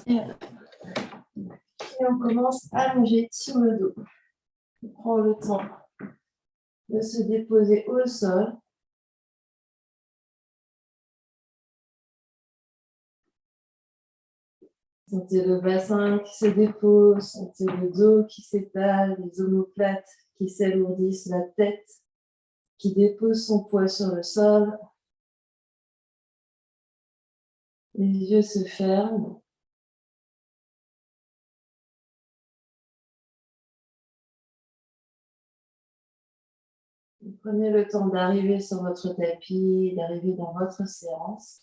Et on commence allongé sur le dos. On prend le temps de se déposer au sol. Sentez le bassin qui se dépose, sentez le dos qui s'étale, les omoplates qui s'alourdissent, la tête qui dépose son poids sur le sol. Les yeux se ferment. Prenez le temps d'arriver sur votre tapis, d'arriver dans votre séance.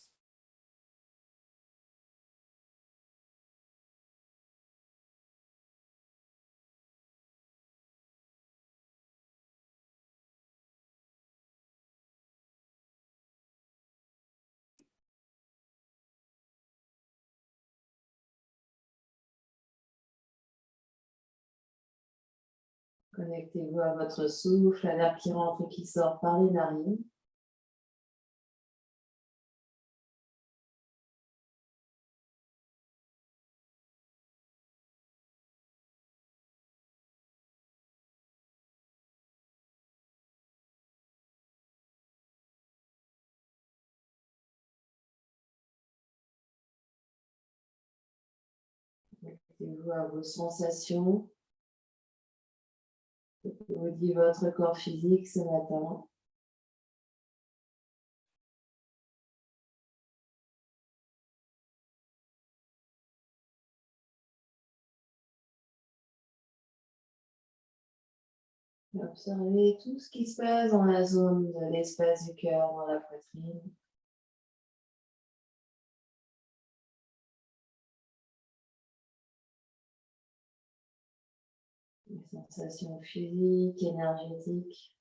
Connectez-vous à votre souffle, à l'air qui rentre et qui sort par les narines. Connectez-vous à vos sensations. Que vous dit votre corps physique ce matin. Observez tout ce qui se passe dans la zone de l'espace du cœur, dans la poitrine. Les sensations physiques, énergétiques.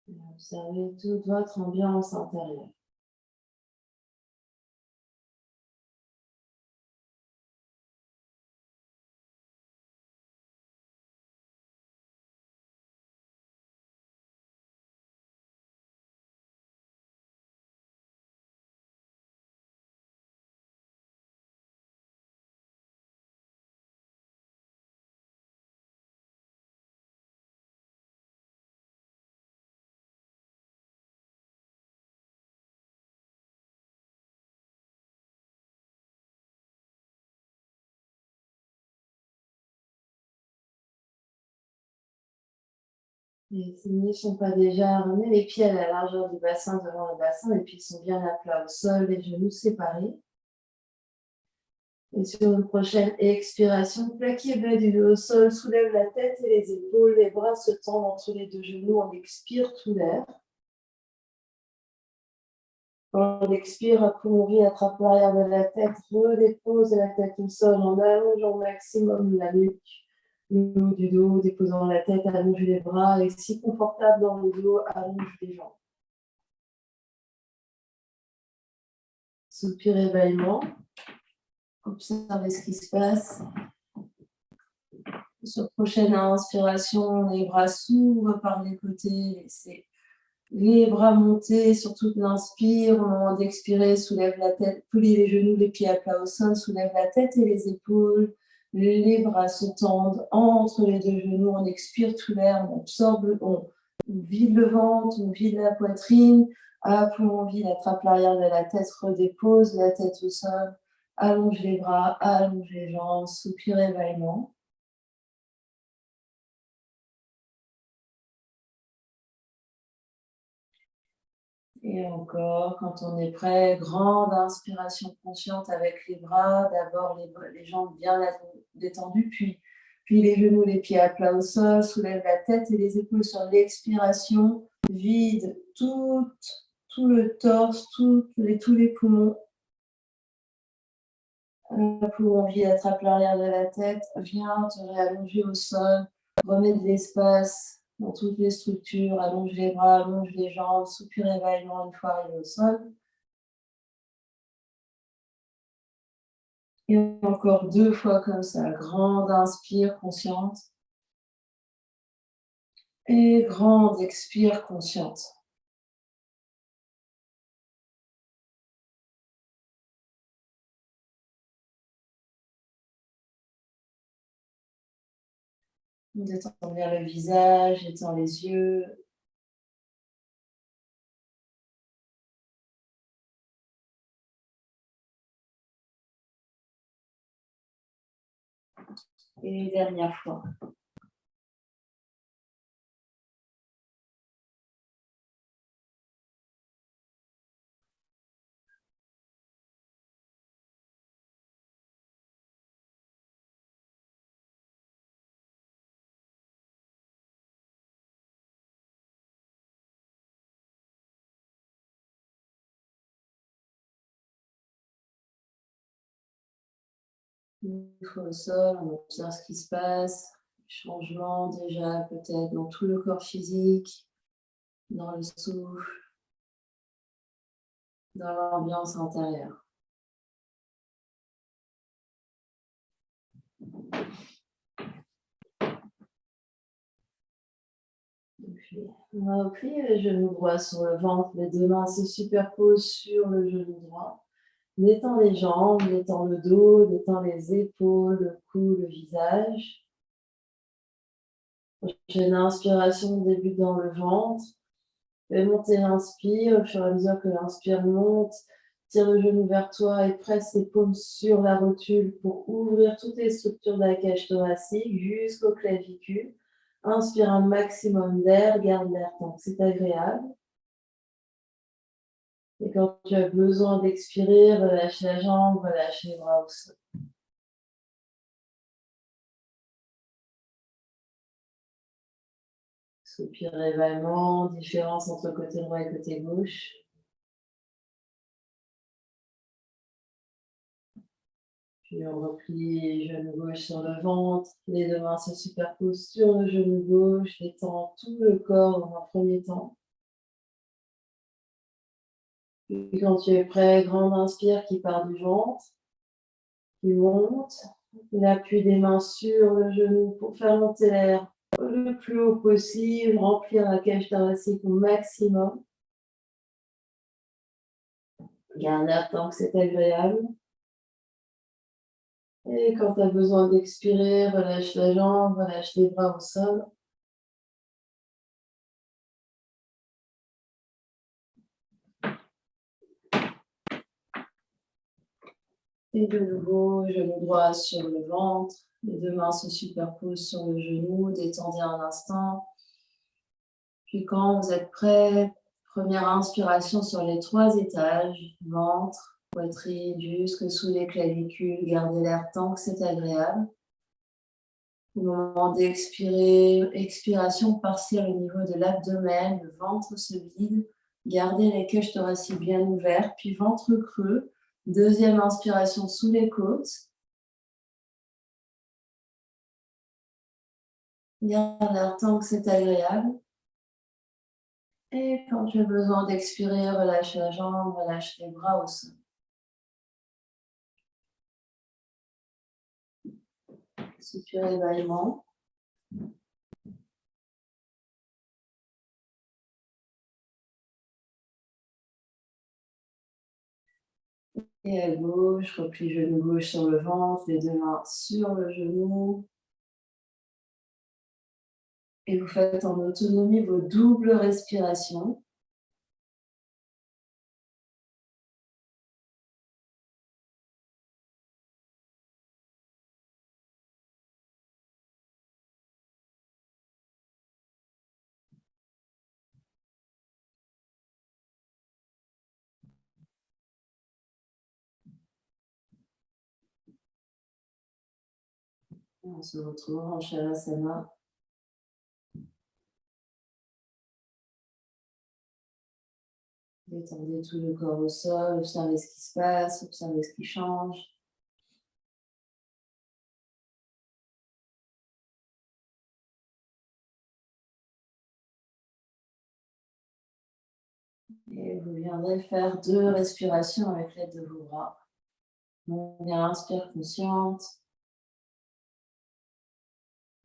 Et observez toute votre ambiance intérieure. Et si ils ne sont pas déjà, remenez les pieds à la largeur du bassin, devant le bassin, les pieds sont bien à plat au sol, les genoux séparés. Et sur une prochaine expiration, plaquez le bas du dos au sol, soulève la tête et les épaules, les bras se tendent entre les deux genoux, on expire tout l'air. Quand on expire, à poumon vide, attrape l'arrière de la tête, redépose la tête au sol en allongeant au maximum la nuque, le haut du dos, déposant la tête, allonge les bras et si confortable dans le dos, allonge les jambes. Soupir éveillement. Observez ce qui se passe. Sur prochaine inspiration, les bras s'ouvrent par les côtés, laissez les bras monter sur toute l'inspire. Au moment d'expirer, soulève la tête, plie les genoux, les pieds à plat au sol, soulève la tête et les épaules. Les bras se tendent entre les deux genoux, on expire tout l'air, on absorbe, on vide le ventre, on vide la poitrine. À poumon vide, attrape l'arrière de la tête, redépose la tête au sol, allonge les bras, allonge les jambes, soupir éveillement. Et encore, quand on est prêt, grande inspiration consciente avec les bras, d'abord les jambes bien détendues, puis les genoux, les pieds à plat au sol, soulève la tête et les épaules sur l'expiration, vide tout le torse, tous les poumons. Le poumon vide, attrape l'arrière de la tête, viens te réallonger au sol, remets de l'espace dans toutes les structures, allonge les bras, allonge les jambes, soupir éveillement une fois arrivé au sol. Et encore 2 fois comme ça, grande inspire consciente. Et grande expire consciente. Détends bien le visage, étends les yeux. Et dernière fois. Une fois au sol, on observe ce qui se passe. Changement déjà peut-être dans tout le corps physique, dans le souffle, dans l'ambiance intérieure. Puis, on va replier les genoux droits sur le ventre, les deux mains se superposent sur le genou droit. Détends les jambes, détends le dos, détends les épaules, le cou, le visage. Prochaine inspiration débute dans le ventre. Fais monter l'inspire, au fur et à mesure que l'inspire monte, tire le genou vers toi et presse les paumes sur la rotule pour ouvrir toutes les structures de la cage thoracique jusqu'aux clavicules. Inspire un maximum d'air, garde l'air tant que c'est agréable. Et quand tu as besoin d'expirer, relâche la jambe, relâche les bras au sol. Soupir également, différence entre côté droit et côté gauche. Puis on replie genou gauche sur le ventre, les deux mains se superposent sur le genou gauche, détend tout le corps dans un premier temps. Puis quand tu es prêt, grande inspire qui part du ventre, qui monte, l'appui des mains sur le genou pour faire monter l'air le plus haut possible, remplir la cage thoracique au maximum. Garde l'air tant que c'est agréable. Et quand tu as besoin d'expirer, relâche la jambe, relâche les bras au sol. Et de nouveau, genou droit sur le ventre. Les deux mains se superposent sur le genou, détendez un instant. Puis quand vous êtes prêt, première inspiration sur les 3 étages, ventre, poitrine, jusque sous les clavicules. Gardez l'air tant que c'est agréable. Au moment d'expirer, expiration partielle au niveau de l'abdomen, le ventre se vide. Gardez les cages thoraciques bien ouvertes, puis ventre creux. Deuxième inspiration sous les côtes. Garde l'air tant que c'est agréable. Et quand tu as besoin d'expirer, relâche la jambe, relâche les bras au sol. Soupir également. Et à gauche, replie genou gauche sur le ventre, les deux mains sur le genou. Et vous faites en autonomie vos doubles respirations. On se retrouve en Shavasana. Détendez tout le corps au sol, observez ce qui se passe, observez ce qui change. Et vous viendrez faire 2 respirations avec l'aide de vos bras. Longue inspire consciente.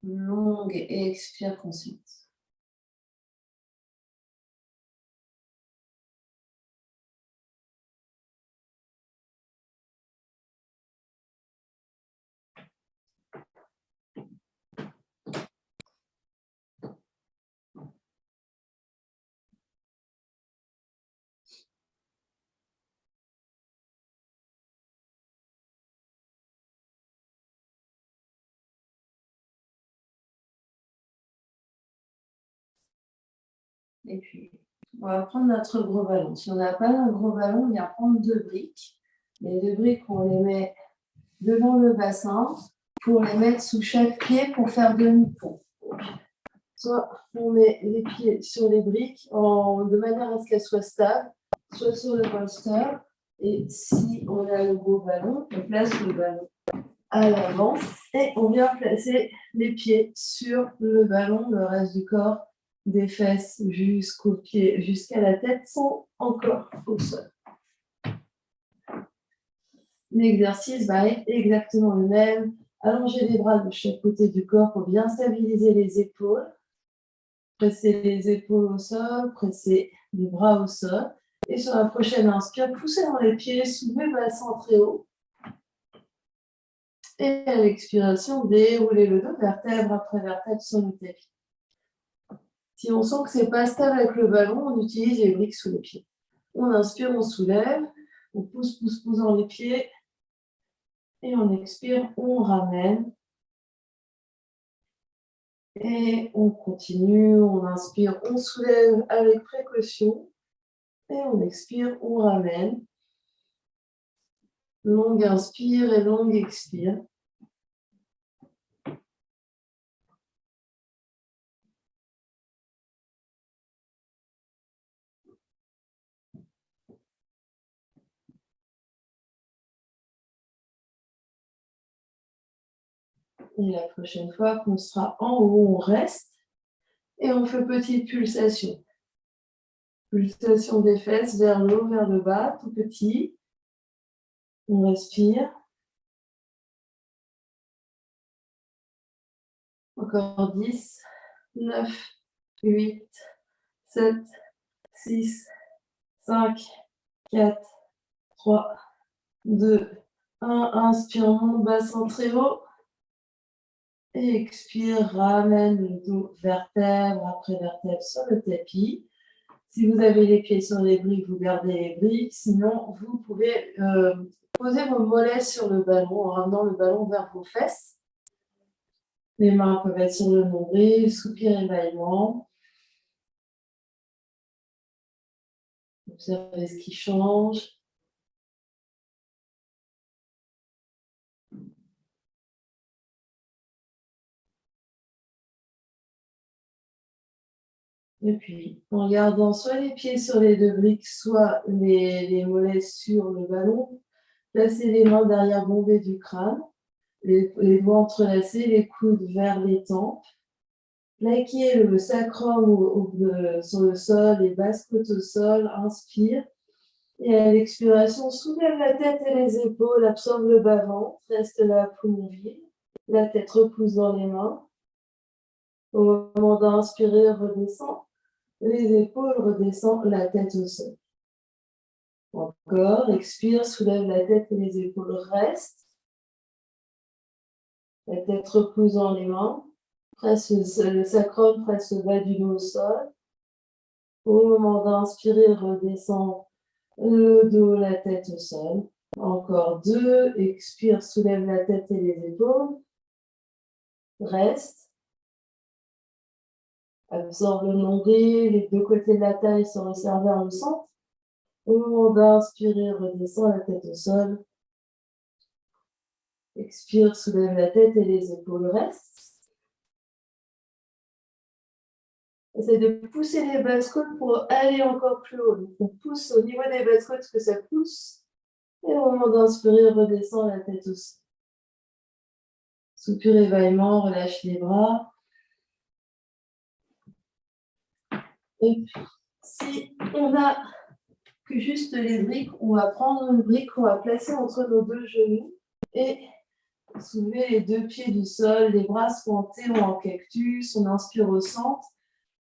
Longue expire consciente. Et puis, on va prendre notre gros ballon. Si on n'a pas un gros ballon, on vient prendre 2 briques. Les 2 briques, on les met devant le bassin pour les mettre sous chaque pied pour faire demi-pont. Soit on met les pieds sur les briques de manière à ce qu'elles soient stables, soit sur le bolster. Et si on a le gros ballon, on place le ballon à l'avant et on vient placer les pieds sur le ballon. Le reste du corps, des fesses jusqu'aux pieds, jusqu'à la tête, sont encore au sol. L'exercice va être exactement le même. Allongez les bras de chaque côté du corps pour bien stabiliser les épaules. Pressez les épaules au sol, pressez les bras au sol. Et sur la prochaine inspire, poussez dans les pieds, soulevez le bassin très haut. Et à l'expiration, déroulez le dos, vertèbre après vertèbre sur le tapis. Si on sent que ce n'est pas stable avec le ballon, on utilise les briques sous les pieds. On inspire, on soulève, on pousse dans les pieds. Et on expire, on ramène. Et on continue, on inspire, on soulève avec précaution. Et on expire, on ramène. Longue inspire et longue expire. Et la prochaine fois qu'on sera en haut, on reste et on fait petite pulsation. Pulsation des fesses vers le haut, vers le bas, tout petit. On respire. Encore 10, 9, 8, 7, 6, 5, 4, 3, 2, 1. Inspire, monte bassin très haut. Et expire, ramène le dos vertèbre après vertèbre sur le tapis. Si vous avez les pieds sur les briques, vous gardez les briques. Sinon, vous pouvez poser vos mollets sur le ballon en ramenant le ballon vers vos fesses. Les mains peuvent être sur le nombril, soupir et bâillement. Observez ce qui change. Et puis, en gardant soit les pieds sur les 2 briques, soit les mollets sur le ballon, placez les mains derrière bombées du crâne, les doigts entrelacés, les coudes vers les tempes. Plaquez le sacrum sur le sol, les basses côtes au sol, inspire. Et à l'expiration, soulève la tête et les épaules, absorbe le bas-ventre, reste là, poumon vide. La tête repousse dans les mains. Au moment d'inspirer, redescend. Les épaules redescendent, la tête au sol. Encore, expire, soulève la tête et les épaules, reste. La tête repousse dans les mains. Presse le sacrum, presse le bas du dos au sol. Au moment d'inspirer, redescend le dos, la tête au sol. Encore 2. Expire, soulève la tête et les épaules. Reste. Absorbe le nombril, les 2 côtés de la taille se resserrent vers le centre. Au moment d'inspirer, redescend la tête au sol. Expire, soulève la tête et les épaules restent. Essaye de pousser les basses côtes pour aller encore plus haut. Donc on pousse au niveau des basses côtes, parce que ça pousse. Et au moment d'inspirer, redescend la tête au sol. Soupir et bâillement, relâche les bras. Et puis, si on a que juste les briques, on va prendre une brique qu'on va placer entre nos 2 genoux et soulever les 2 pieds du sol, les bras pointés ou en cactus. On inspire au centre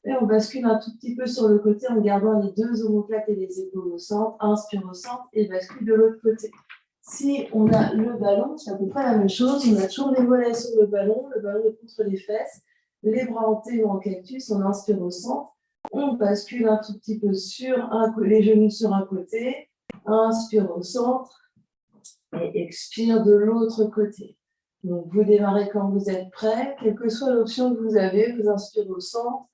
et on bascule un tout petit peu sur le côté en gardant les 2 omoplates et les épaules au centre. Inspire au centre et bascule de l'autre côté. Si on a le ballon, c'est à peu près la même chose. On a toujours les mollets sur le ballon est contre les fesses, les bras en T ou en cactus. On inspire au centre. On bascule un tout petit peu sur les genoux sur un côté. Inspire au centre et expire de l'autre côté. Donc, vous démarrez quand vous êtes prêt. Quelle que soit l'option que vous avez, vous inspirez au centre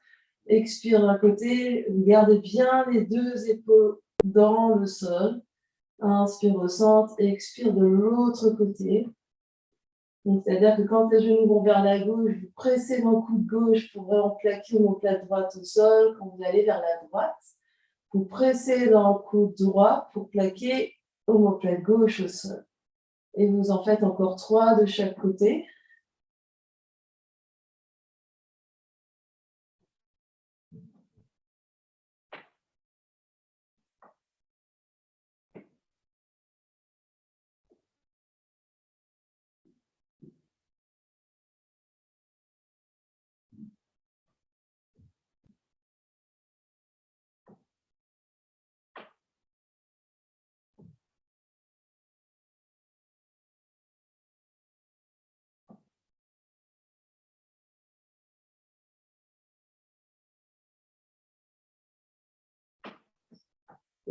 Expire d'un côté, gardez bien les deux épaules dans le sol. Inspire au centre et expire de l'autre côté. C'est-à-dire que quand les genoux vont vers la gauche, vous pressez mon coude gauche pour vraiment plaquer l'omoplate droite au sol. Quand vous allez vers la droite, vous pressez dans le coude droit pour plaquer l'omoplate gauche au sol. Et vous en faites encore 3 de chaque côté.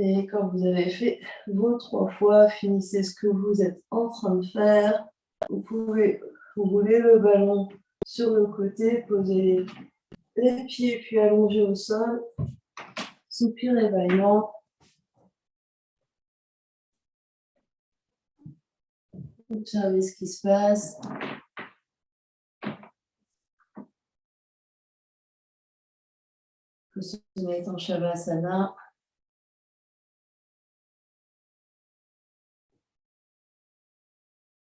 Et quand vous avez fait vos 3 fois, finissez ce que vous êtes en train de faire. Vous pouvez rouler le ballon sur le côté, poser les pieds puis allonger au sol. Soupirez vaillamment. Observez ce qui se passe. Vous se mettez en Shavasana.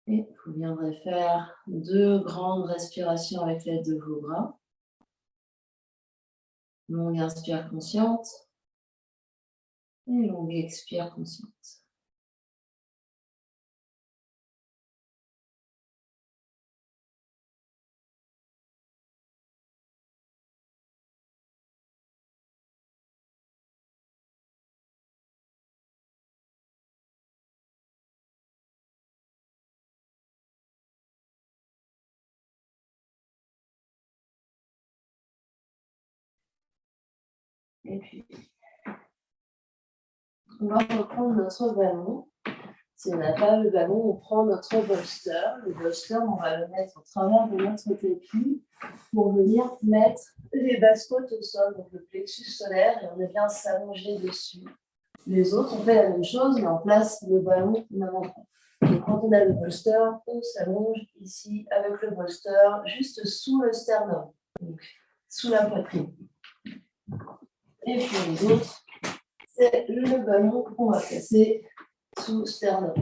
Et vous viendrez faire 2 grandes respirations avec l'aide de vos bras. Longue inspire consciente et longue expire consciente. Et puis, on va reprendre notre ballon. Si on n'a pas le ballon, on prend notre bolster. Le bolster, on va le mettre au travers de notre tapis pour venir mettre les basses-côtes au sol, donc le plexus solaire, et on vient s'allonger dessus. Les autres, on fait la même chose, mais on place le ballon en avant. Donc, quand on a le bolster, on s'allonge ici avec le bolster, juste sous le sternum, donc sous la poitrine. Et pour les autres, c'est le ballon qu'on va placer sous le sternum.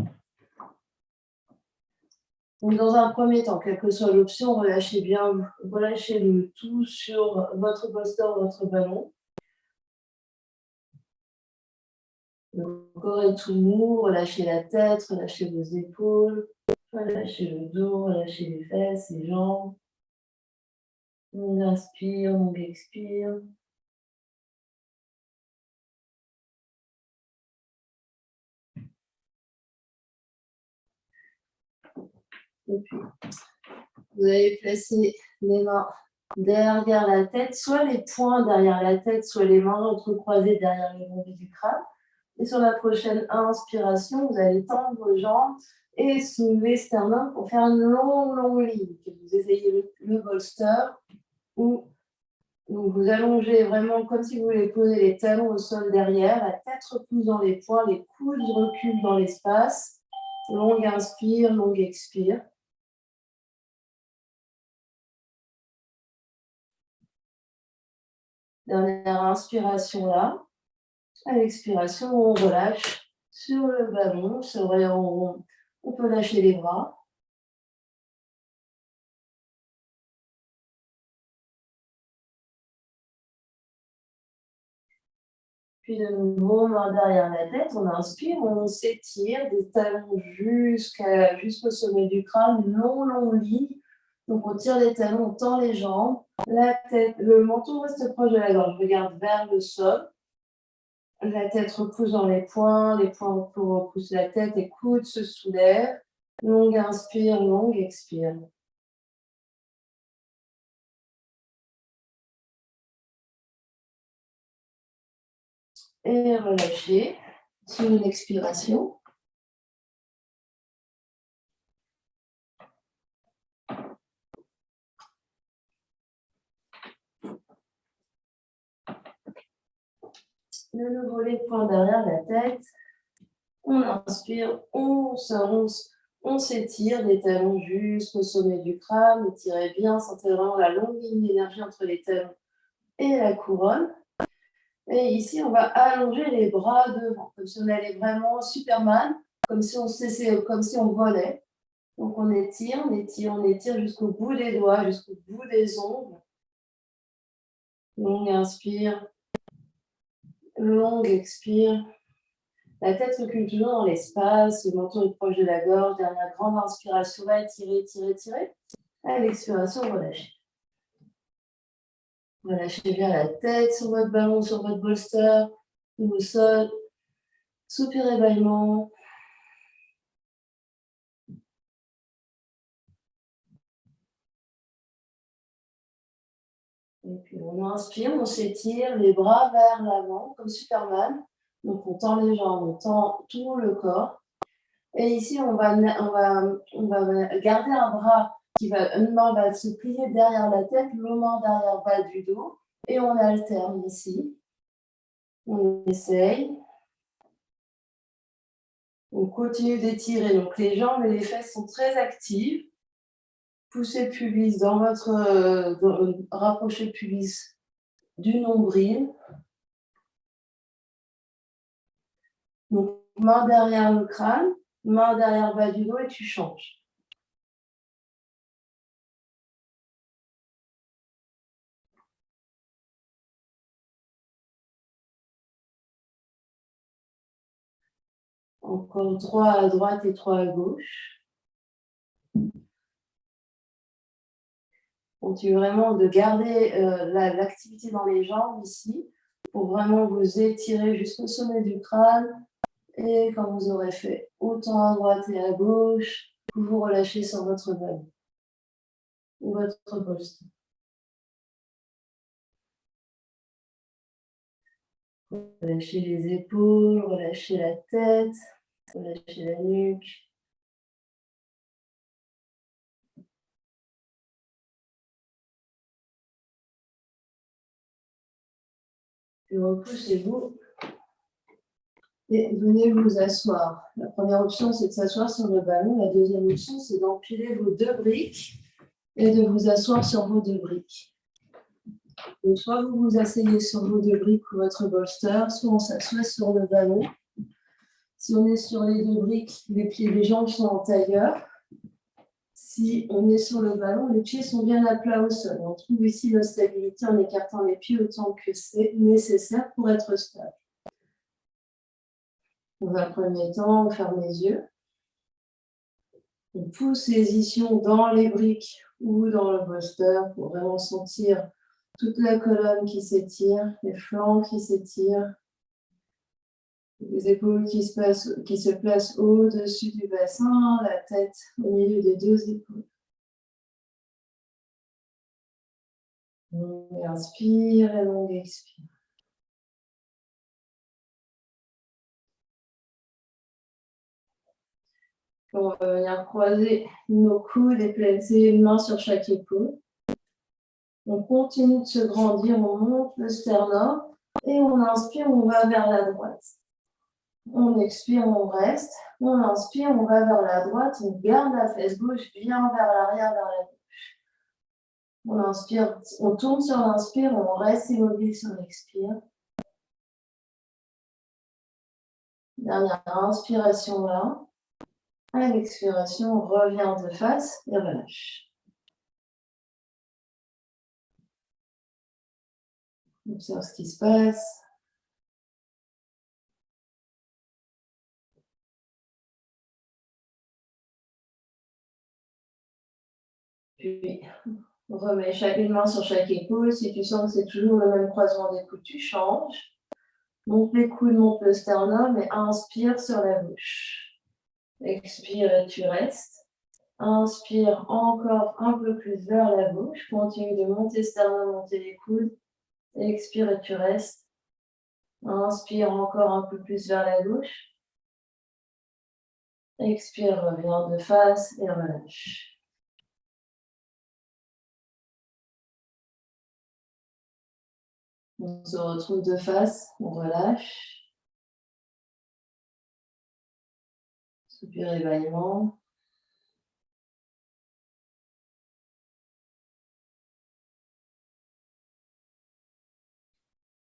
Donc, dans un premier temps, quelle que soit l'option, relâchez bien, relâchez le tout sur votre bolster, votre ballon. Le corps est tout mou, relâchez la tête, relâchez vos épaules, relâchez le dos, relâchez les fesses, les jambes. On inspire, on expire. Et puis, vous allez placer les mains derrière la tête, soit les poings derrière la tête, soit les mains entrecroisées derrière les rondins du crâne. Et sur la prochaine inspiration, vous allez tendre vos jambes et soulever sternum pour faire une longue ligne. Que vous essayez le bolster ou donc vous allongez vraiment comme si vous voulez poser les talons au sol derrière, la tête repousse dans les poings, les coudes reculent dans l'espace. Longue inspire, longue expire. Dernière inspiration là. À l'expiration, on relâche sur le ballon. C'est vrai, on peut lâcher les bras. Puis de nouveau, main derrière la tête, on inspire, on s'étire des talons jusqu'au sommet du crâne, une longue ligne. Donc on tire les talons, on tend les jambes, la tête, le menton reste proche de la gorge, regarde vers le sol. La tête repousse dans les poings repoussent la tête et coudes se soulèvent. Longue inspire, longue expire. Et relâchez sur une expiration. De nouveau, les poings derrière la tête. On inspire, on s'avance, on s'étire, les talons jusqu'au sommet du crâne. Étirez bien, sentez vraiment la longue ligne d'énergie entre les talons et la couronne. Et ici, on va allonger les bras devant, comme si on allait vraiment Superman, comme si on volait. Donc on étire, on étire, on étire jusqu'au bout des doigts, jusqu'au bout des ongles. Longue inspire, longue expire. La tête recule toujours dans l'espace, le menton est proche de la gorge. Dernière grande inspiration, va étirer, étirer, étirer. À l'expiration, relâchez. Relâchez bien la tête sur votre ballon, sur votre bolster, ou au sol. Soupirez bâillement. Et puis on inspire, on s'étire, les bras vers l'avant, comme Superman. Donc on tend les jambes, on tend tout le corps. Et ici, on va garder un bras une main va se plier derrière la tête, l'autre main derrière le bas du dos. Et on alterne ici. On essaye. On continue d'étirer. Donc les jambes et les fesses sont très actives. Poussez le pubis dans votre... rapprochez le pubis du nombril. Donc, main derrière le crâne, main derrière le bas du dos et tu changes. Encore 3 à droite et 3 à gauche. Continuez vraiment de garder l'activité dans les jambes ici pour vraiment vous étirer jusqu'au sommet du crâne. Et quand vous aurez fait autant à droite et à gauche, vous vous relâchez sur votre ballon ou votre bolster. Relâchez les épaules, relâchez la tête, relâchez la nuque. Puis repoussez-vous et venez vous asseoir. La première option, c'est de s'asseoir sur le ballon. La deuxième option, c'est d'empiler vos 2 briques et de vous asseoir sur vos 2 briques. Donc, soit vous vous asseyez sur vos 2 briques ou votre bolster, soit on s'assoit sur le ballon. Si on est sur les 2 briques, les pieds des jambes sont en tailleur. Si on est sur le ballon, les pieds sont bien à plat au sol. On trouve ici la stabilité en écartant les pieds autant que c'est nécessaire pour être stable. Dans un premier temps, on ferme les yeux. On pousse les ischions dans les briques ou dans le bolster pour vraiment sentir toute la colonne qui s'étire, les flancs qui s'étirent, les épaules qui se placent au-dessus du bassin, la tête au milieu des 2 épaules. On inspire et on expire. On va venir croiser nos coudes et placer une main sur chaque épaule. On continue de se grandir, on monte le sternum et on inspire, on va vers la droite. On expire, on reste. On inspire, on va vers la droite, on garde la fesse gauche bien vers l'arrière, vers la gauche. On inspire, on tourne sur l'inspire, on reste immobile sur l'expire. Dernière inspiration là. À l'expiration, on revient de face et relâche. Observe ce qui se passe. Puis, on remet une main sur chaque épaule. Si tu sens que c'est toujours le même croisement des coudes, tu changes. Monte les coudes, monte le sternum et inspire sur la bouche. Expire et tu restes. Inspire encore un peu plus vers la gauche. Continue de monter sternum, monter les coudes. Expire et tu restes. Inspire encore un peu plus vers la gauche. Expire, reviens de face et relâche. On se retrouve de face, on relâche. Soupir et bâillement.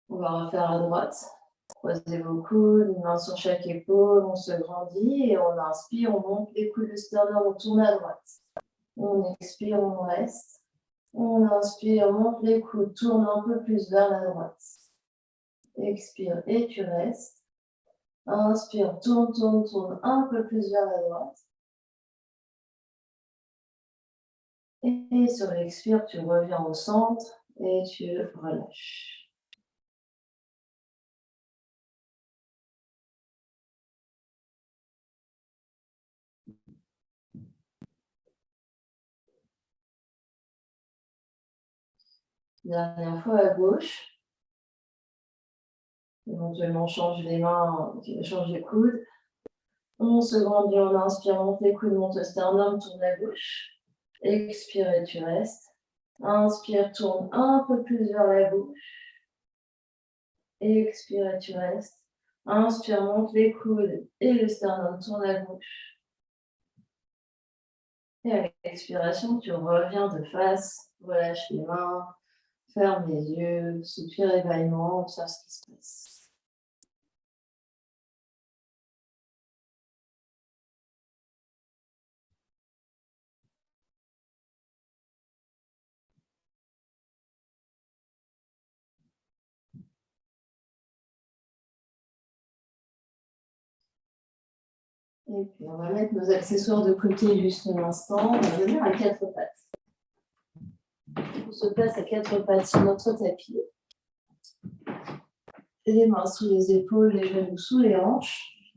On va refaire à droite. Croisez vos coudes, une main sur chaque épaule, on se grandit et on inspire, on monte les coudes, le sternum, on tourne à droite. On expire, on reste. On inspire, monte les coudes, tourne un peu plus vers la droite. Expire et tu restes. Inspire, tourne, tourne, tourne un peu plus vers la droite. Et sur l'expire, tu reviens au centre et tu relâches. Dernière fois à gauche. Éventuellement, change les mains, change les coudes. On se grandit, on inspire, monte les coudes, monte le sternum, tourne à gauche. Expire et tu restes. Inspire, tourne un peu plus vers la gauche. Expire et tu restes. Inspire, monte les coudes et le sternum, tourne à gauche. Et avec l'expiration, tu reviens de face, relâche les mains, ferme les yeux, soupir et bâillement, observe ce qui se passe. Et puis on va mettre nos accessoires de côté juste un instant. On va venir à quatre pattes. On se place à quatre pattes sur notre tapis. Les mains sous les épaules, les genoux sous les hanches.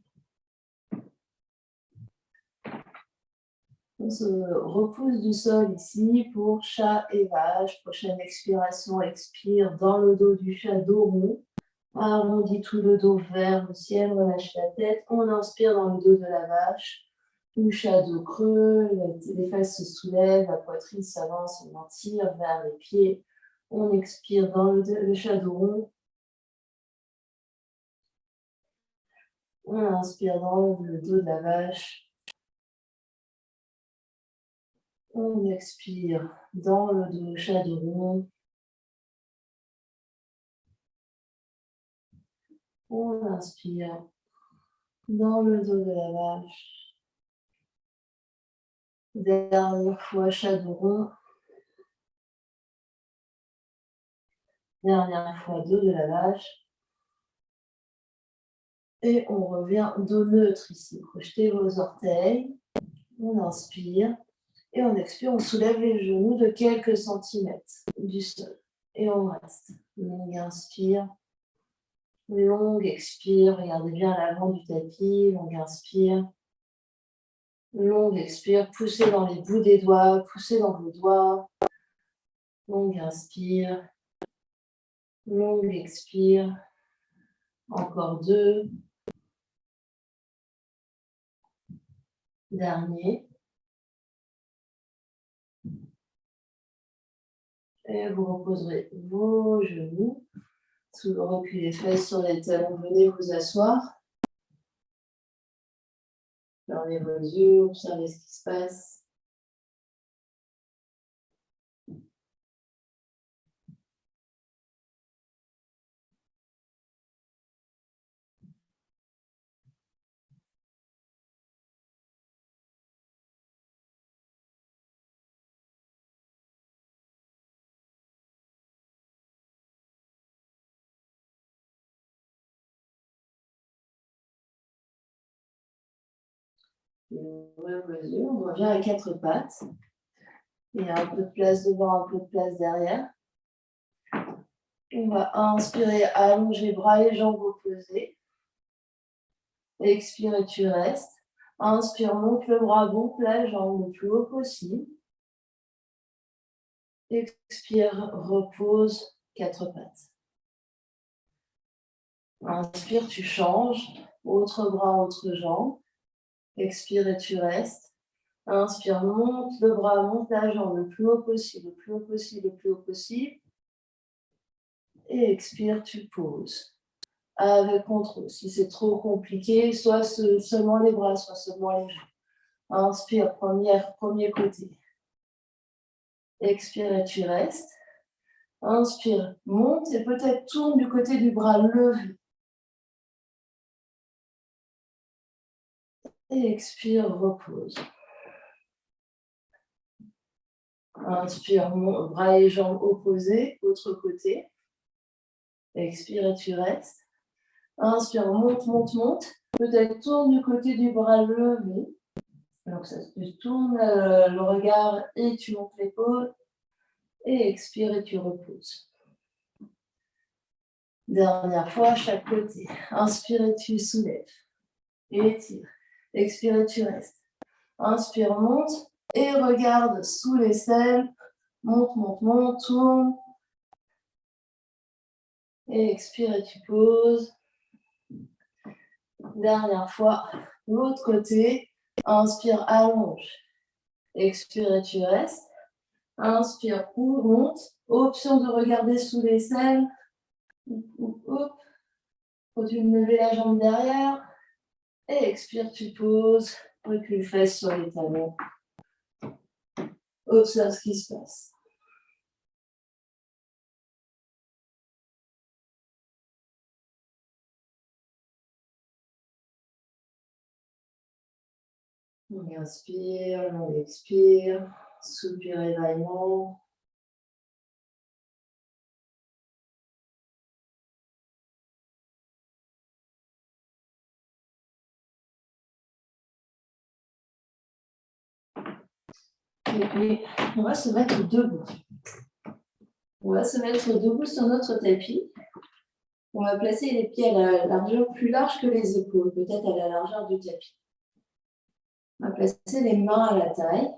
On se repousse du sol ici pour chat et vache. Prochaine expiration, expire dans le dos du chat, dos rond. Arrondis tout le dos vers le ciel, relâche la tête. On inspire dans le dos de la vache. Ou chat dos creux, les fesses se soulèvent, la poitrine s'avance, on en tire vers les pieds. On expire dans le chat dos rond. On inspire dans le dos de la vache. On expire dans le dos chat dos rond. On inspire dans le dos de la vache. Dernière fois, chat dos rond. Dernière fois, dos de la vache. Et on revient dos neutre ici. Projetez vos orteils. On inspire. Et on expire, on soulève les genoux de quelques centimètres du sol. Et on reste. Longue inspire. Longue expire. Regardez bien l'avant du tapis. Longue inspire. Longue expire. Poussez dans les bouts des doigts. Poussez dans vos doigts. Longue inspire. Longue expire. Encore deux. Dernier. Et vous reposerez vos genoux. Reculez les fesses sur les talons. Venez vous asseoir. Fermez vos yeux. Observez ce qui se passe. Ouvrez vos yeux, on revient à quatre pattes. Il y a un peu de place devant, un peu de place derrière. On va inspirer, allonger bras et jambes opposés. Expire et tu restes. Inspire, monte le bras, gonfle la jambe le plus haut possible. Expire, repose, quatre pattes. Inspire, tu changes. Autre bras, autre jambe. Expire et tu restes. Inspire, monte le bras, monte la jambe le plus haut possible, le plus haut possible, le plus haut possible. Et expire, tu poses. Avec contrôle. Si c'est trop compliqué, soit seulement les bras, soit seulement les jambes. Inspire, premier côté. Expire et tu restes. Inspire, monte et peut-être tourne du côté du bras levé. Et expire, repose. Inspire, bras et jambes opposés, autre côté. Expire et tu restes. Inspire, monte, monte, monte. Peut-être tourne du côté du bras levé. Donc ça, tu tournes le regard et tu montes l'épaule. Et expire et tu reposes. Dernière fois, chaque côté. Inspire et tu soulèves. Et étire. Expire et tu restes. Inspire, monte. Et regarde sous l'aisselle. Monte, monte, monte, tourne. Et expire et tu poses. Dernière fois, l'autre côté. Inspire, allonge. Expire et tu restes. Inspire, ou monte. Option de regarder sous l'aisselle. Faut-tu lever la jambe derrière. Et expire, tu poses. Recule fesses sur les talons. Observe ce qui se passe. On inspire, on expire. Soupir évaillement. Et puis, on va se mettre debout. On va se mettre debout sur notre tapis. On va placer les pieds à la largeur plus large que les épaules, peut-être à la largeur du tapis. On va placer les mains à la taille.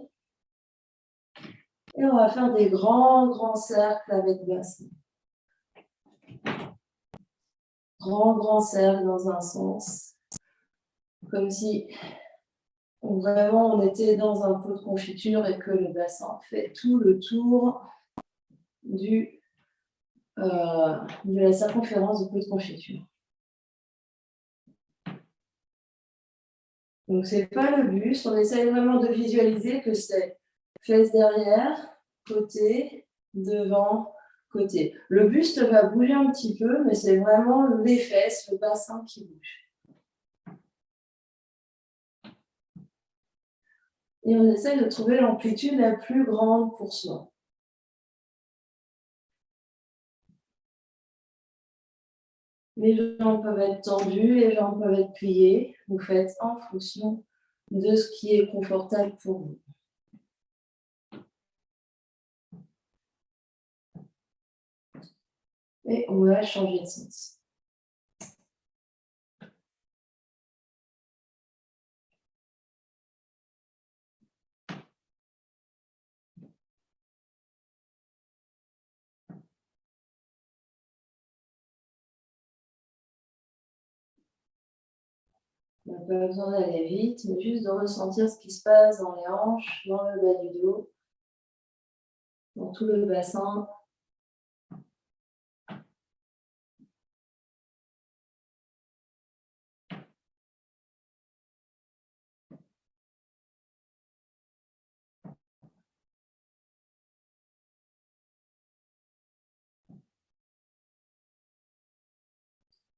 Et on va faire des grands cercles avec bassin. Grand cercle dans un sens. Comme si vraiment on était dans un pot de confiture et que le bassin fait tout le tour de la circonférence du pot de confiture. Donc c'est pas le buste, on essaie vraiment de visualiser que c'est fesses derrière, côté, devant, côté. Le buste va bouger un petit peu, mais c'est vraiment les fesses, le bassin qui bouge. Et on essaie de trouver l'amplitude la plus grande pour soi. Les jambes peuvent être tendues, les jambes peuvent être pliées. Vous faites en fonction de ce qui est confortable pour vous. Et on va changer de sens. On n'a pas besoin d'aller vite, mais juste de ressentir ce qui se passe dans les hanches, dans le bas du dos, dans tout le bassin.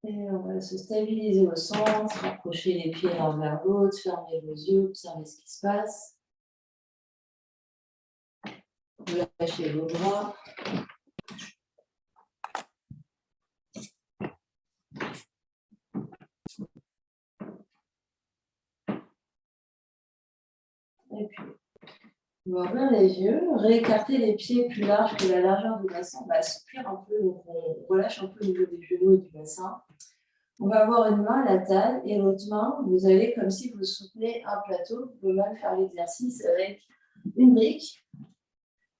Et on va se stabiliser au centre, rapprocher les pieds l'un vers l'autre, fermer vos yeux, observer ce qui se passe. Relâchez vos bras. Et puis, on va ouvrir les yeux, réécarter les pieds plus larges que la largeur du bassin. On va assouplir un peu, donc on relâche un peu au niveau des genoux et du bassin. On va avoir une main à la taille et l'autre main, vous allez comme si vous soutenez un plateau. Vous pouvez même faire l'exercice avec une brique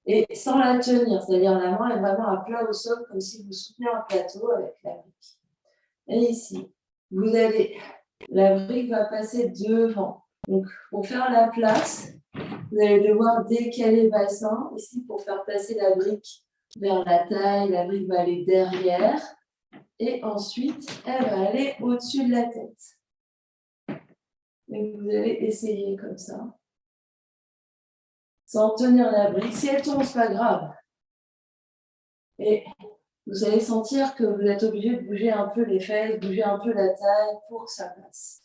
et sans la tenir, c'est-à-dire la main est vraiment à plat au sol, comme si vous soutenez un plateau avec la brique. Et ici, la brique va passer devant. Donc, pour faire la place, vous allez devoir décaler le bassin ici pour faire passer la brique vers la taille, la brique va aller derrière. Et ensuite, elle va aller au-dessus de la tête. Et vous allez essayer comme ça. Sans tenir la brique. Si elle tombe, ce n'est pas grave. Et vous allez sentir que vous êtes obligé de bouger un peu les fesses, bouger un peu la taille pour que ça passe.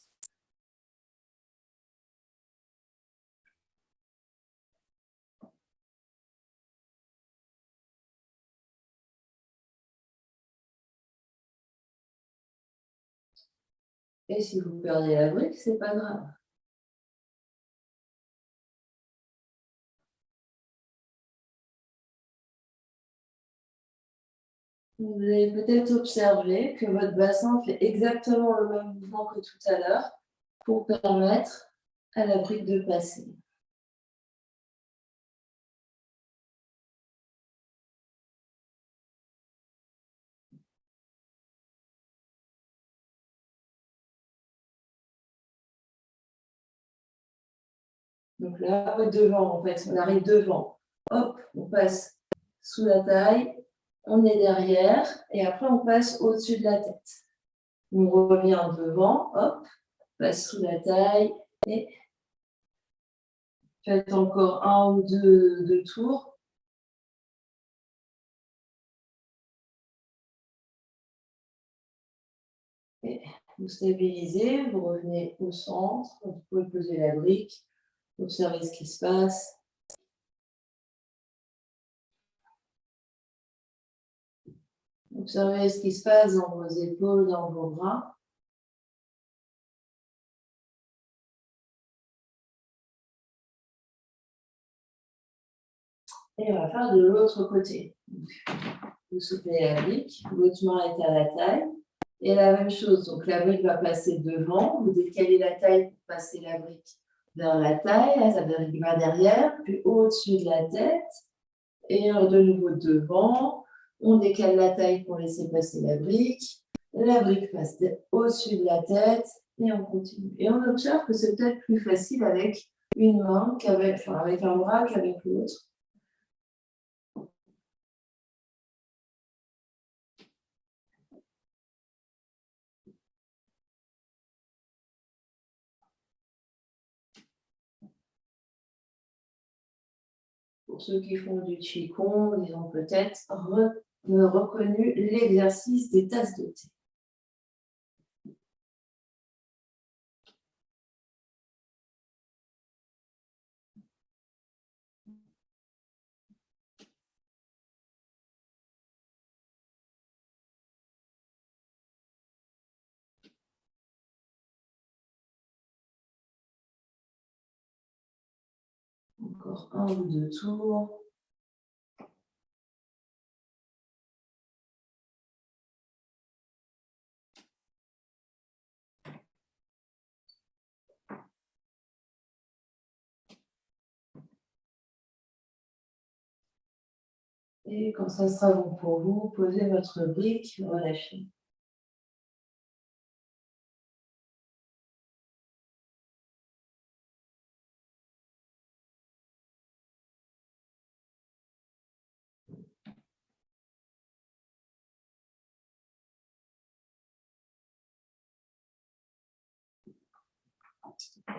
Et si vous perdez la brique, ce n'est pas grave. Vous allez peut-être observer que votre bassin fait exactement le même mouvement que tout à l'heure pour permettre à la brique de passer. Donc là, devant, en fait, on arrive devant. Hop, on passe sous la taille, on est derrière, et après on passe au-dessus de la tête. On revient devant, hop, on passe sous la taille, et faites encore un ou deux tours. Et vous stabilisez, vous revenez au centre, vous pouvez poser la brique, observez ce qui se passe. Observez ce qui se passe dans vos épaules, dans vos bras. Et on va faire de l'autre côté. Vous soutenez la brique, votre main est à la taille. Et la même chose, donc la brique va passer devant, vous décalez la taille pour passer la brique vers la taille, là, ça va derrière, puis au-dessus de la tête, et de nouveau devant, on décale la taille pour laisser passer la brique passe au-dessus de la tête, et on continue. Et on observe que c'est peut-être plus facile avec une main qu'avec, avec un bras qu'avec l'autre. Pour ceux qui font du Qigong, ils ont peut-être reconnu l'exercice des tasses de thé. Encore un ou deux tours. Et quand ça sera bon pour vous, posez votre brique, relâchez.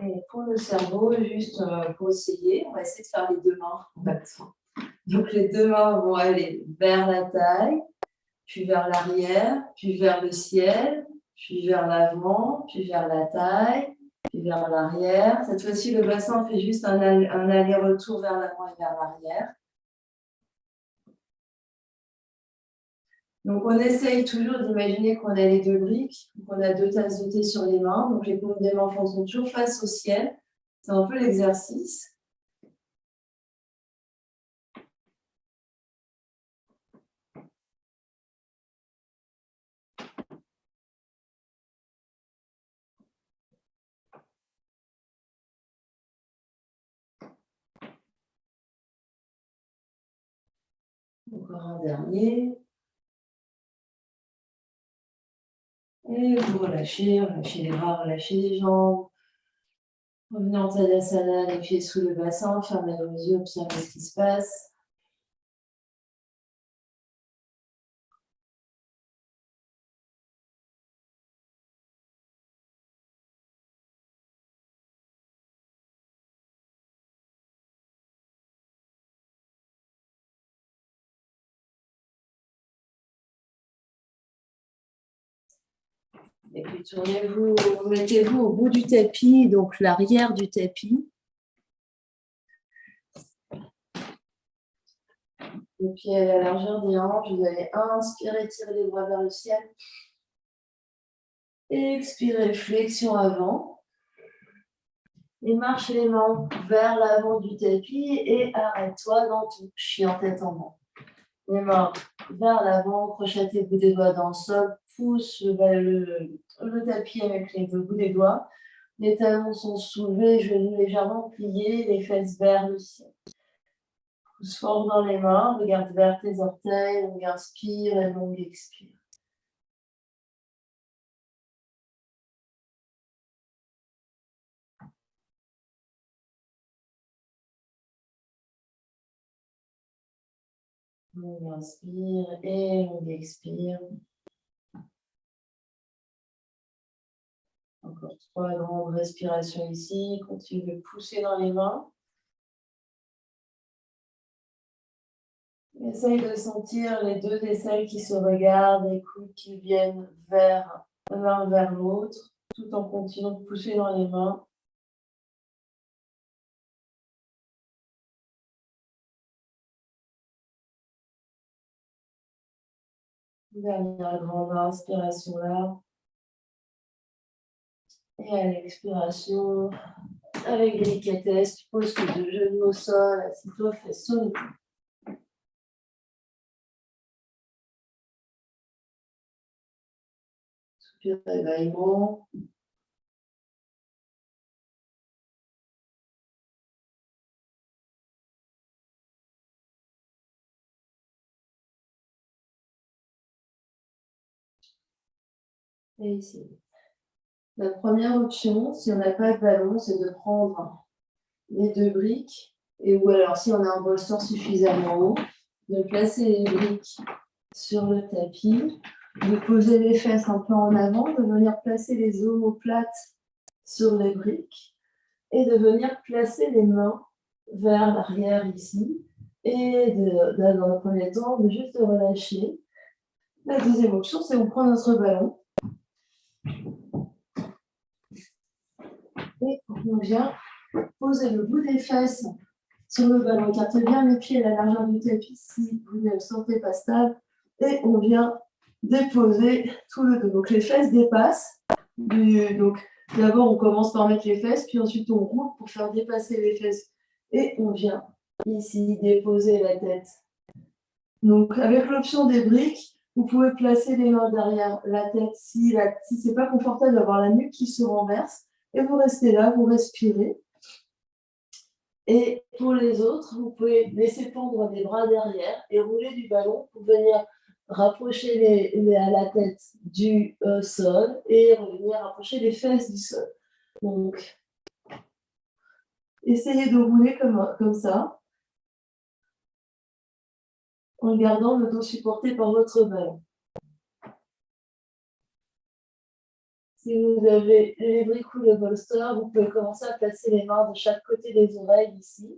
Et pour le cerveau, juste pour essayer, on va essayer de faire les deux mains en même temps. Donc les deux mains vont aller vers la taille, puis vers l'arrière, puis vers le ciel, puis vers l'avant, puis vers la taille, puis vers l'arrière. Cette fois-ci, le bassin fait juste un aller-retour vers l'avant et vers l'arrière. Donc, on essaye toujours d'imaginer qu'on a les deux briques, qu'on a deux tasses de thé sur les mains. Donc, les paumes des mains sont toujours face au ciel. C'est un peu l'exercice. Encore un dernier. Et vous relâchez, relâchez les bras, relâchez les jambes. Revenez en Tadasana, les pieds sous le bassin, fermez vos yeux, observez ce qui se passe. Et puis tournez-vous, mettez-vous au bout du tapis, donc l'arrière du tapis. Les pieds à la largeur des hanches. Vous allez inspirer, tirer les bras vers le ciel. Expirez, flexion avant. Et marche les mains vers l'avant du tapis et arrête-toi dans ton chien tête en bas. Les mains vers l'avant, crochetez-vous des doigts dans le sol, pousse le tapis avec les deux bouts des doigts. Les talons sont soulevés, genoux légèrement pliés, les fesses vers le ciel. Pousse fort dans les mains, regarde vers tes orteils, longue inspire et longue expire. Longue inspire et longue expire. Encore 3 grandes respirations ici. Continue de pousser dans les mains. Essaye de sentir les deux aisselles qui se regardent, les coudes qui viennent l'un vers l'autre, tout en continuant de pousser dans les mains. Dernière grande inspiration là. Et à l'expiration, avec délicatesse, tu poses tes deux genoux au sol, assis-toi, fais sonner. Soupir d'éveillement. Et ici. La première option, si on n'a pas de ballon, c'est de prendre les deux briques, ou alors si on a un bolster suffisamment haut, de placer les briques sur le tapis, de poser les fesses un peu en avant, de venir placer les omoplates sur les briques et de venir placer les mains vers l'arrière ici et dans le premier temps, de juste relâcher. La deuxième option, c'est on prend notre ballon et on vient poser le bout des fesses sur le ballon. Écartez bien les pieds à la largeur du tapis si vous ne le sentez pas stable. Et on vient déposer tout le dos. Donc les fesses dépassent. Donc d'abord, on commence par mettre les fesses, puis ensuite on roule pour faire dépasser les fesses. Et on vient ici déposer la tête. Donc avec l'option des briques, vous pouvez placer les mains derrière la tête si ce n'est pas confortable d'avoir la nuque qui se renverse. Et vous restez là, vous respirez. Et pour les autres, vous pouvez laisser pendre les bras derrière et rouler du ballon pour venir rapprocher à la tête du sol et revenir rapprocher les fesses du sol. Donc, essayez de rouler comme ça, en gardant le dos supporté par votre ballon. Si vous avez les briques ou le bolster, vous pouvez commencer à placer les mains de chaque côté des oreilles ici.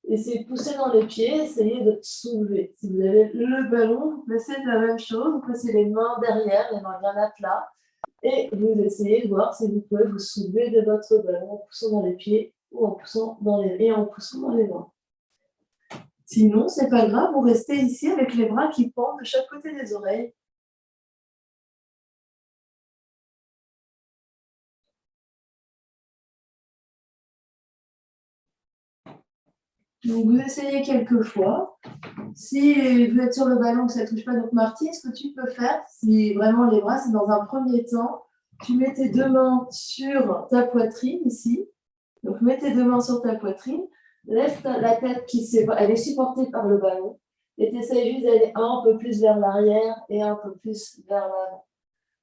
Essayez de pousser dans les pieds, essayez de soulever. Si vous avez le ballon, vous placez la même chose, vous placez les mains derrière, les mains bien à plat, et vous essayez de voir si vous pouvez vous soulever de votre ballon en poussant dans les pieds ou en poussant dans les mains. Sinon, c'est pas grave, vous restez ici avec les bras qui pendent de chaque côté des oreilles. Donc, vous essayez quelques fois. Si vous êtes sur le ballon, que ça ne touche pas, donc Martine, ce que tu peux faire, si vraiment les bras, c'est dans un premier temps, tu mets tes deux mains sur ta poitrine ici. Donc, mets tes deux mains sur ta poitrine. Laisse la tête elle est supportée par le ballon. Et tu essaies juste d'aller un peu plus vers l'arrière et un peu plus vers l'avant.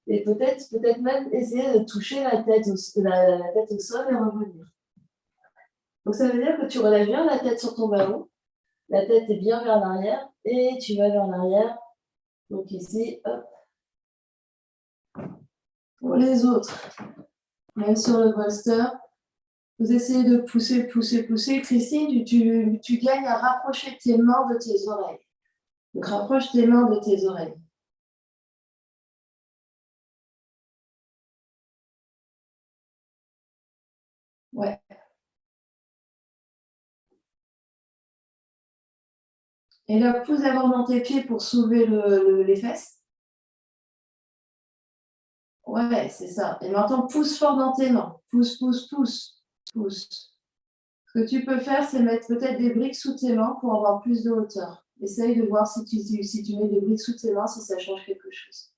Et peut-être même essayer de toucher la tête au sol et revenir. Donc, ça veut dire que tu relèves bien la tête sur ton ballon. La tête est bien vers l'arrière et tu vas vers l'arrière. Donc ici, hop. Pour les autres, même sur le bolster, vous essayez de pousser. Christine, tu gagnes à rapprocher tes mains de tes oreilles. Donc rapproche tes mains de tes oreilles. Ouais. Et là, pousse d'abord dans tes pieds pour soulever les fesses. Ouais, c'est ça. Et maintenant, pousse fort dans tes mains. Pousse, pousse, pousse, pousse. Ce que tu peux faire, c'est mettre peut-être des briques sous tes mains pour avoir plus de hauteur. Essaye de voir si tu mets des briques sous tes mains, si ça change quelque chose.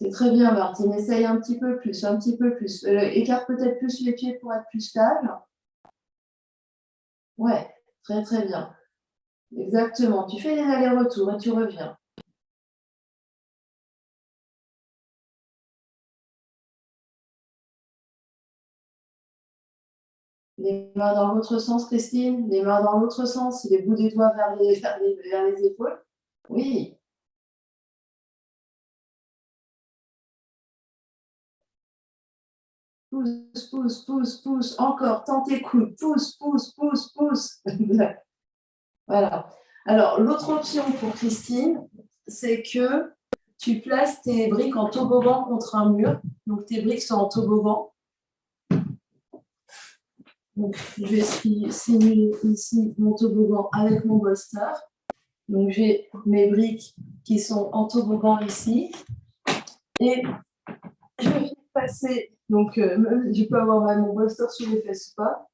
C'est très bien, Martine. Essaye un petit peu plus, un petit peu plus. Écarte peut-être plus les pieds pour être plus stable. Ouais, très très bien. Exactement. Tu fais des allers-retours et tu reviens. Les mains dans l'autre sens, Christine. Les mains dans l'autre sens. Les bouts des doigts vers les épaules. Oui. Pousse, pousse, pousse, pousse. Encore. Tends tes coudes. Pousse, pousse, pousse, pousse. Voilà. Alors, l'autre option pour Christine, c'est que tu places tes briques en toboggan contre un mur. Donc, tes briques sont en toboggan. Donc, je vais simuler ici mon toboggan avec mon bolster. Donc, j'ai mes briques qui sont en toboggan ici. Et je vais passer, donc je peux avoir mon bolster sur les fesses ou pas.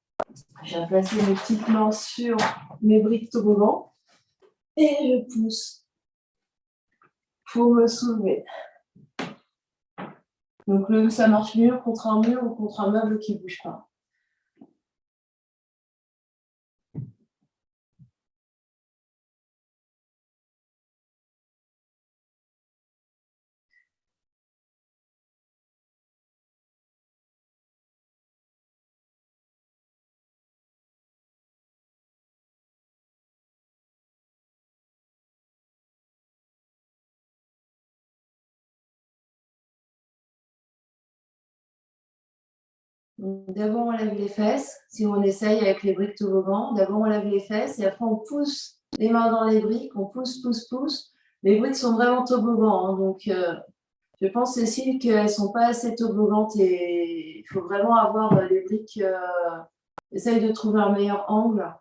Je vais placer mes petites mains sur mes briques toboggan. Et je pousse pour me soulever. Donc, ça marche mieux contre un mur ou contre un meuble qui ne bouge pas. D'abord, on lève les fesses. Si on essaye avec les briques toboggan, d'abord, on lève les fesses et après, on pousse les mains dans les briques. On pousse, pousse, pousse. Les briques sont vraiment toboggan. Hein, donc, je pense, Cécile, qu'elles ne sont pas assez toboggantes et il faut vraiment avoir les briques. Essaye de trouver un meilleur angle.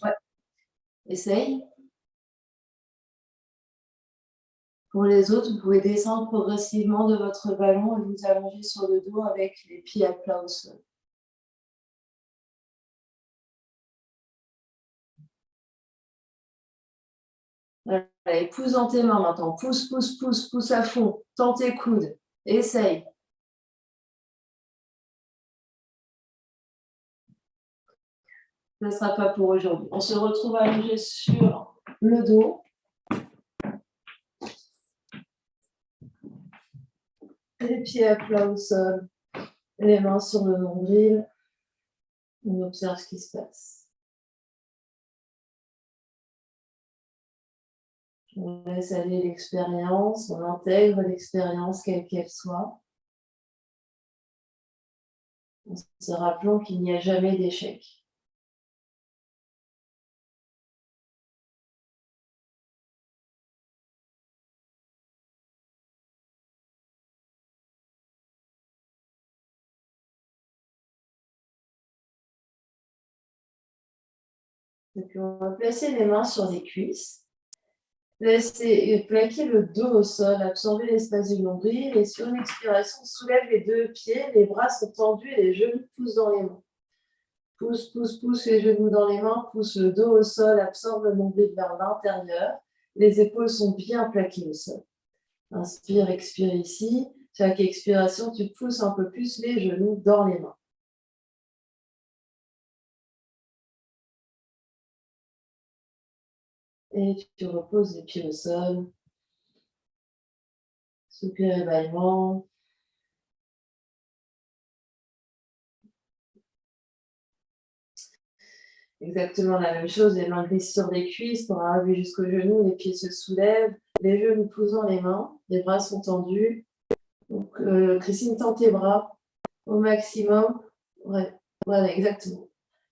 Ouais. Essaye. Pour les autres, vous pouvez descendre progressivement de votre ballon et vous allonger sur le dos avec les pieds à plat au sol. Allez, pousse dans tes mains maintenant. Pousse, pousse, pousse, pousse à fond. Tends tes coudes. Essaye. Ce ne sera pas pour aujourd'hui. On se retrouve allongé sur le dos. Les pieds à plat au sol. Les mains sur le nombril. On observe ce qui se passe. On laisse aller l'expérience. On intègre l'expérience quelle qu'elle soit. En se rappelant qu'il n'y a jamais d'échec. Et puis on va placer les mains sur les cuisses. Laissez plaquer le dos au sol, absorber l'espace du nombril et sur une expiration, soulève les deux pieds, les bras sont tendus et les genoux poussent dans les mains. Pousse, pousse, pousse les genoux dans les mains, pousse le dos au sol, absorbe le nombril vers l'intérieur. Les épaules sont bien plaquées au sol. Inspire, expire ici. Chaque expiration, tu pousses un peu plus les genoux dans les mains. Et tu reposes les pieds au sol. Soupir et bâillement. Exactement la même chose, les mains glissent sur les cuisses pour arriver jusqu'aux genoux, les pieds se soulèvent, les genoux poussent dans les mains, les bras sont tendus, Donc, Christine, tends tes bras au maximum. Ouais, voilà, exactement.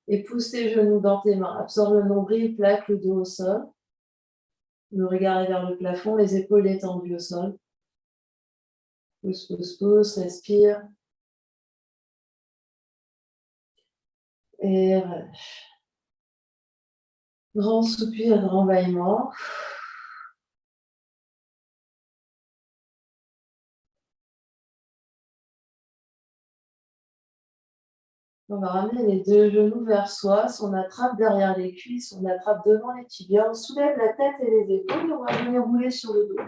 Et pousse tes genoux dans tes mains. Absorbe le nombril, plaque le dos au sol. Le regard est vers le plafond, les épaules détendues au sol. Pousse, pousse, pousse, respire. Et relâche. Grand soupir, grand bâillement. On va ramener les deux genoux vers soi. On attrape derrière les cuisses, on attrape devant les tibias. On soulève la tête et les épaules. On va venir rouler sur le dos,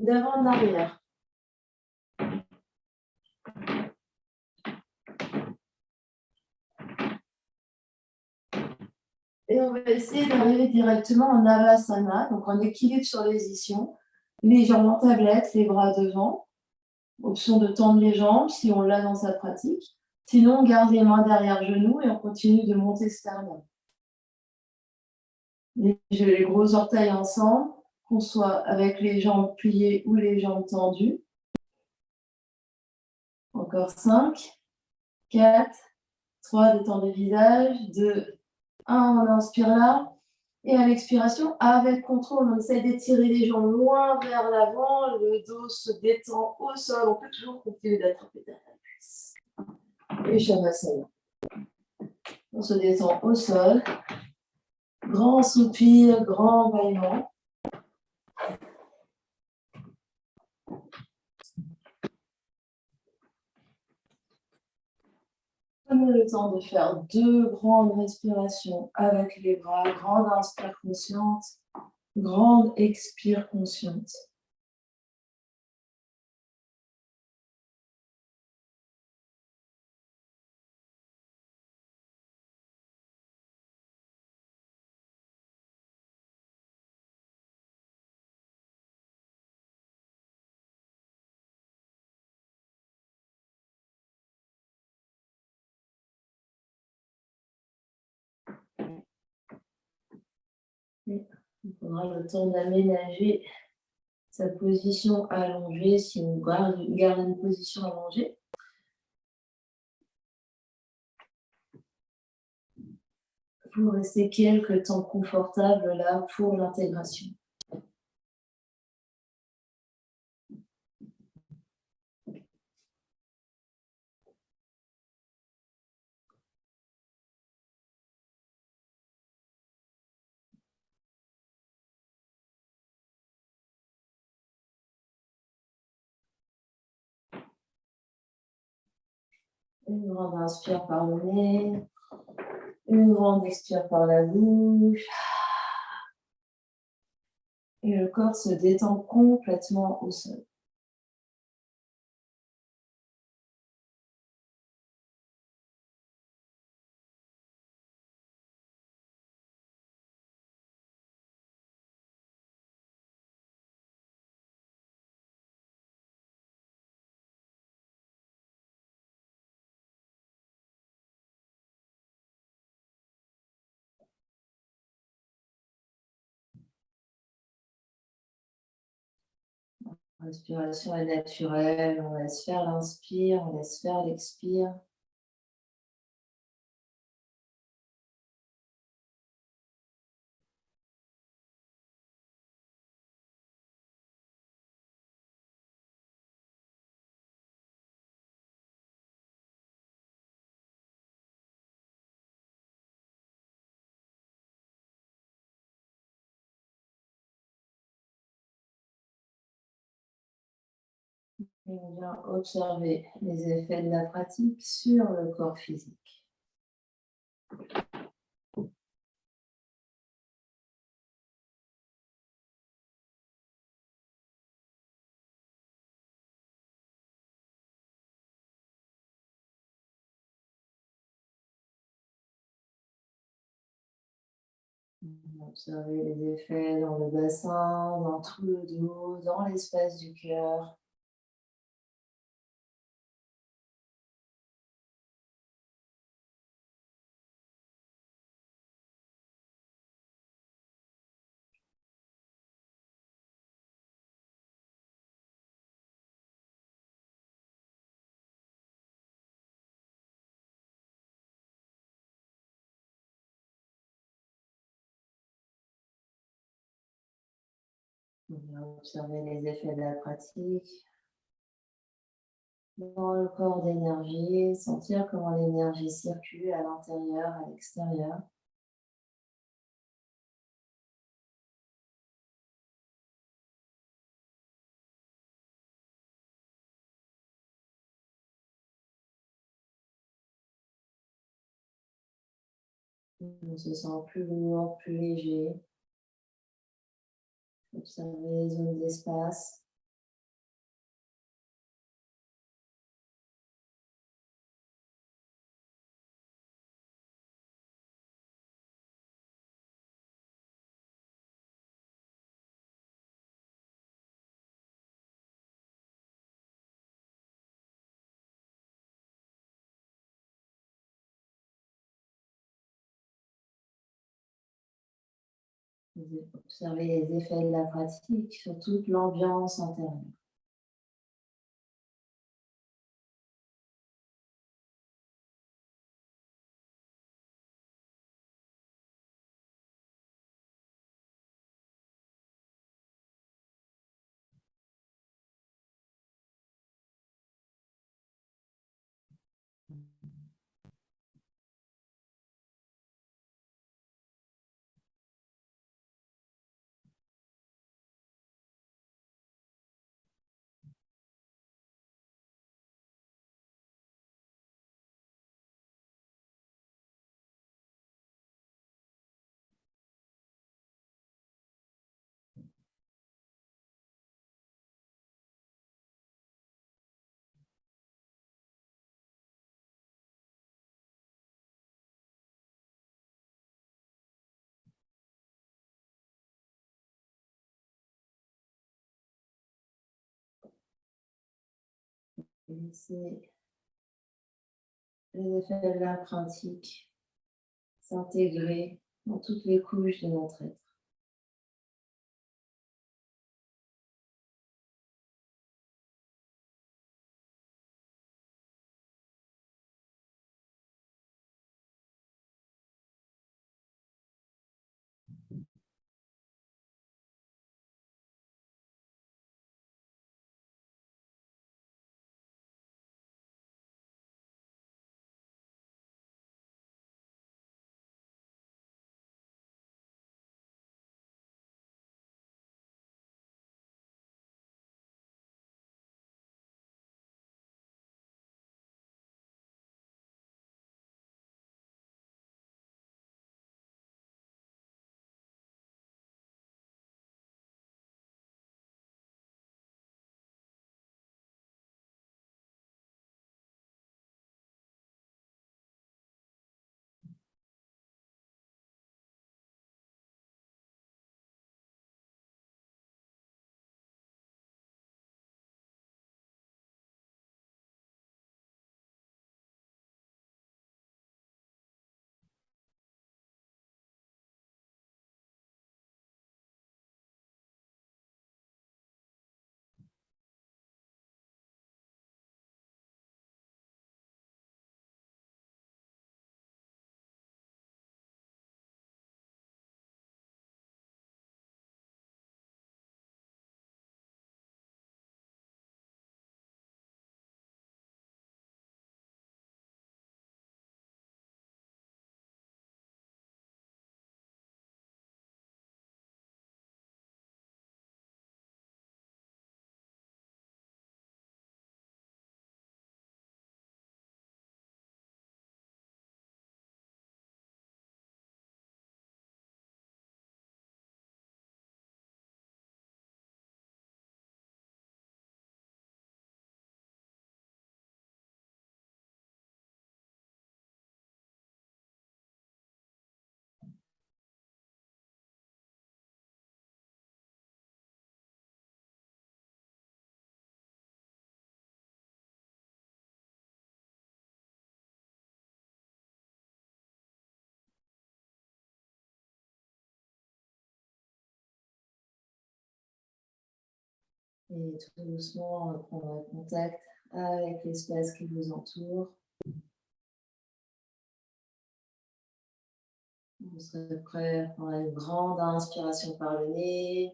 d'avant en arrière. Et on va essayer d'arriver directement en Avasana, donc en équilibre sur les ischions. Les jambes en tablette, les bras devant. Option de tendre les jambes si on l'a dans sa pratique. Sinon, on garde les mains derrière genoux et on continue de monter sternum. Les gros orteils ensemble, qu'on soit avec les jambes pliées ou les jambes tendues. Encore 5, 4, 3, détendez le visage, 2, 1, on inspire là. Et à l'expiration, avec contrôle, on essaie d'étirer les jambes loin vers l'avant, le dos se détend au sol, on peut toujours continuer d'attraper derrière la cuisse. Et Shavasana. On se détend au sol, grand soupir, grand bâillement. Prenez le temps de faire 2 grandes respirations avec les bras, grande inspire consciente, grande expire consciente. Il faudra le temps d'aménager sa position allongée si on garde une position allongée. Pour rester quelques temps confortable là pour l'intégration. Une grande inspire par le nez, une grande expire par la bouche. Et le corps se détend complètement au sol. L'inspiration est naturelle, on laisse faire l'inspire, on laisse faire l'expire. Et on vient observer les effets de la pratique sur le corps physique. Observez les effets dans le bassin, dans tout le dos, dans l'espace du cœur. On va observer les effets de la pratique dans le corps d'énergie, sentir comment l'énergie circule à l'intérieur, à l'extérieur. On se sent plus lourd, plus léger. Observer les zones d'espace. Observer les effets de la pratique sur toute l'ambiance intérieure. Et laisser les effets de la pratique s'intégrer dans toutes les couches de notre être. Et tout doucement, reprendre contact avec l'espace qui vous entoure. Vous serez prêt pour une grande inspiration par le nez.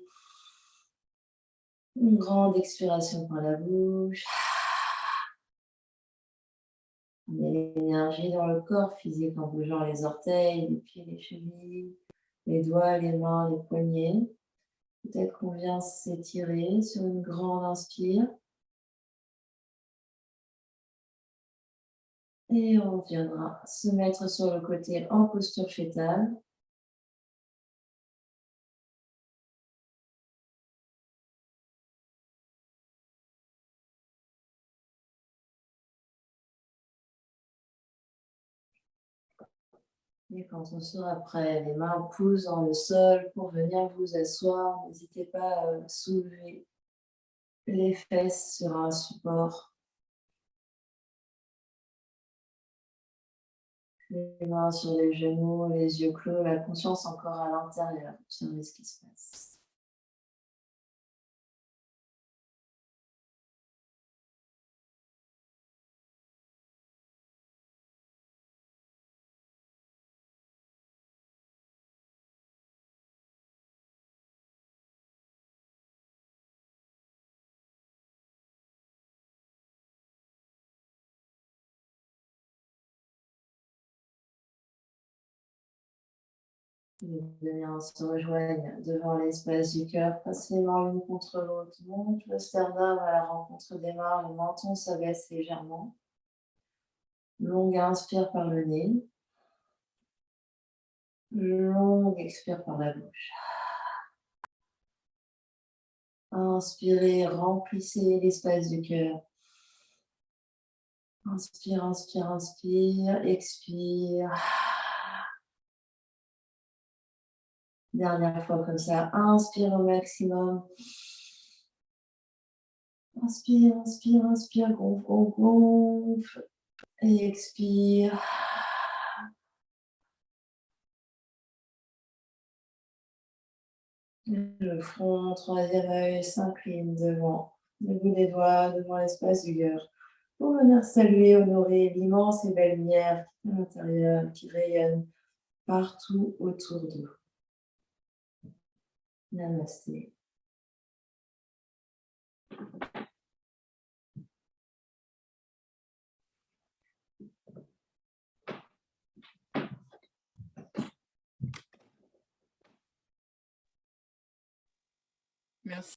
Une grande expiration par la bouche. On met l'énergie dans le corps physique en bougeant les orteils, les pieds, les chevilles, les doigts, les mains, les poignets. Peut-être qu'on vient s'étirer sur une grande inspire. Et on viendra se mettre sur le côté en posture fétale. Et quand on sera prêt, les mains poussent dans le sol pour venir vous asseoir. N'hésitez pas à soulever les fesses sur un support. Les mains sur les genoux, les yeux clos, la conscience encore à l'intérieur. Observez ce qui se passe. Les deux mains se rejoignent devant l'espace du cœur, passez les mains l'une contre l'autre. Monte le sternum à la rencontre des mains, le menton s'abaisse légèrement. Longue inspire par le nez. Longue expire par la bouche. Inspirez, remplissez l'espace du cœur. Inspire, inspire, inspire, expire. Dernière fois comme ça, inspire au maximum. Inspire, inspire, inspire, gonfle, gonfle, gonfle. Et expire. Le front, troisième œil s'incline devant le bout des doigts, devant l'espace du cœur. Pour venir saluer, honorer l'immense et belle lumière qui est à l'intérieur, qui rayonne partout autour de vous. Namasté. Merci.